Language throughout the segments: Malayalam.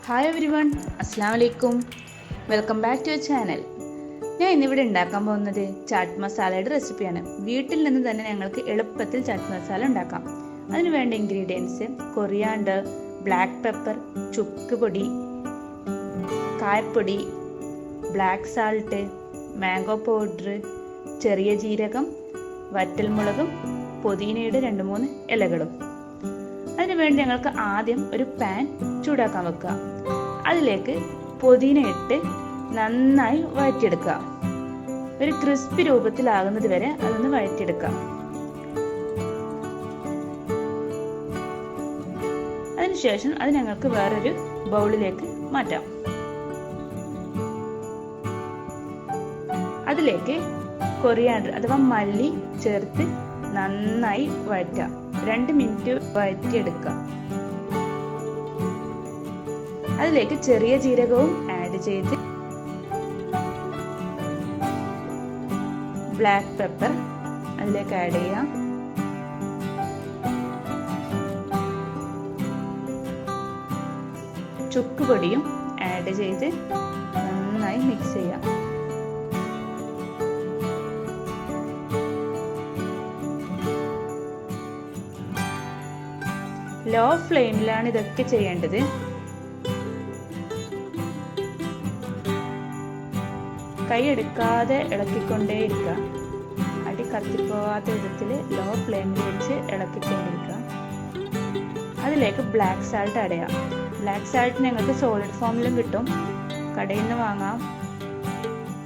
ഹായ് എവരിവൺ, അസ്സാം വലൈക്കും. Welcome back to your channel. ഞാൻ ഇന്നിവിടെ ഉണ്ടാക്കാൻ പോകുന്നത് ചാറ്റ് മസാലയുടെ റെസിപ്പിയാണ്. വീട്ടിൽ നിന്ന് തന്നെ ഞങ്ങൾക്ക് എളുപ്പത്തിൽ ചാറ്റ് മസാല ഉണ്ടാക്കാം. അതിന് വേണ്ട ഇൻഗ്രീഡിയൻസ് കൊറിയാണ്ടർ, ബ്ലാക്ക് പെപ്പർ, ചുക്ക് പൊടി, കായപ്പൊടി, ബ്ലാക്ക് സാൾട്ട്, മാംഗോ പൗഡർ, ചെറിയ ജീരകം, വറ്റൽമുളകും പുതിനയുടെ 2-3 ഇലകളും. അതിനുവേണ്ടി ഞങ്ങൾക്ക് ആദ്യം ഒരു പാൻ ചൂടാക്കാൻ വെക്കുക. അതിലേക്ക് പുതിന ഇട്ട് നന്നായി വഴറ്റിയെടുക്കുക. ഒരു ക്രിസ്പി രൂപത്തിലാകുന്നത് വരെ അതൊന്ന് വഴറ്റിയെടുക്കുക. അതിനുശേഷം അത് ഞങ്ങൾക്ക് വേറൊരു ബൗളിലേക്ക് മാറ്റാം. അതിലേക്ക് കൊറിയാണ്ടർ അഥവാ മല്ലി ചേർത്ത് നന്നായി വഴറ്റാം. 2 മിനിറ്റ് വഴറ്റിയെടുക്കുക. അതിലേക്ക് ചെറിയ ജീരകവും ആഡ് ചെയ്ത് ബ്ലാക്ക് പെപ്പർ അതിലേക്ക് ആഡ് ചെയ്യാം. ചുക്ക് പൊടിയും ആഡ് ചെയ്ത് നന്നായി മിക്സ് ചെയ്യാം. ലോ ഫ്ലെയിമിലാണ് ഇതൊക്കെ ചെയ്യേണ്ടത്. കൈ എടുക്കാതെ ഇളക്കിക്കൊണ്ടേയിരിക്കുക. അടി കത്തിപ്പോവാത്ത വിധത്തിൽ ലോ ഫ്ലെയിമിൽ വെച്ച് ഇളക്കിക്കൊണ്ടിരിക്കുക. അതിലേക്ക് ബ്ലാക്ക് സാൾട്ട് ആഡ് ചെയ്യാം. ബ്ലാക്ക് സാൾട്ട് ഞങ്ങൾക്ക് സോളിഡ് ഫോമിലും കിട്ടും, കടയിൽ നിന്ന് വാങ്ങാം.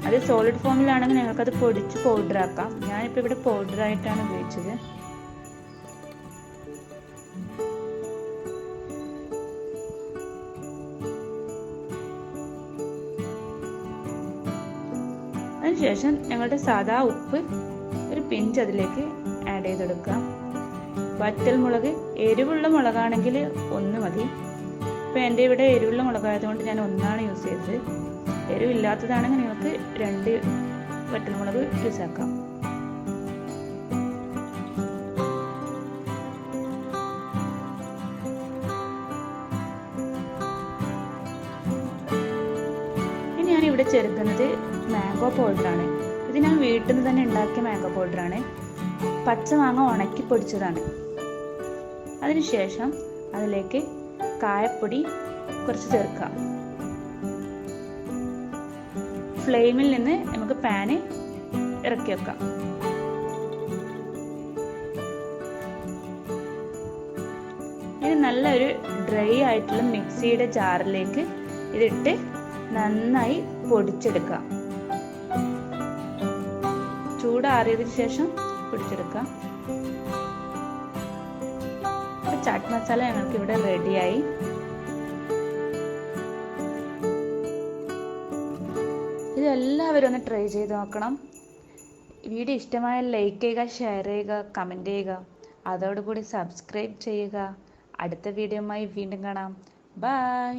അത് സോളിഡ് ഫോമിലാണെങ്കിൽ ഞങ്ങൾക്കത് പൊടിച്ച് പൗഡർ ആക്കാം. ഞാനിപ്പോൾ ഇവിടെ പൗഡറായിട്ടാണ് ഉപയോഗിച്ചത്. അതിനുശേഷം ഞങ്ങളുടെ സാധാ ഉപ്പ് ഒരു പിഞ്ച് അതിലേക്ക് ആഡ് ചെയ്തെടുക്കുക. വറ്റൽമുളക് എരിവുള്ള മുളകാണെങ്കിൽ 1 മതി. ഇപ്പം എൻ്റെ ഇവിടെ എരിവുള്ള മുളകായതുകൊണ്ട് ഞാൻ 1 യൂസ് ചെയ്തത്. എരിവില്ലാത്തതാണെങ്കിൽ നിങ്ങൾക്ക് 2 വറ്റൽമുളക് യൂസ് ആക്കാം. ഇനി ഞാൻ ഇവിടെ ചേർക്കുന്നത് മാംഗോ പൗഡറാണ്. ഇത് ഞാൻ വീട്ടിൽ നിന്ന് തന്നെ ഉണ്ടാക്കിയ മാംഗോ പൗഡറാണ്. പച്ചമാങ്ങ ഉണക്കി പൊടിച്ചതാണ്. അതിനുശേഷം അതിലേക്ക് കായപ്പൊടി കുറച്ച് ചേർക്കാം. ഫ്ലെയിമിൽ നിന്ന് നമുക്ക് പാന് ഇറക്കി വെക്കാം. ഇനി നല്ലൊരു ഡ്രൈ ആയിട്ടുള്ള മിക്സിയുടെ ജാറിലേക്ക് ഇതിട്ട് നന്നായി പൊടിച്ചെടുക്കാം. ചൂടാറിയതിനു ശേഷം പൊടിച്ചെടുക്കാം. ചാറ്റ് മസാല ഞങ്ങൾക്ക് ഇവിടെ റെഡിയായി. ഇതെല്ലാവരും ഒന്ന് ട്രൈ ചെയ്ത് നോക്കണം. വീഡിയോ ഇഷ്ടമായ ലൈക്ക് ചെയ്യുക, ഷെയർ ചെയ്യുക, കമൻറ്റ് ചെയ്യുക. അതോടുകൂടി സബ്സ്ക്രൈബ് ചെയ്യുക. അടുത്ത വീഡിയോയുമായി വീണ്ടും കാണാം. ബൈ.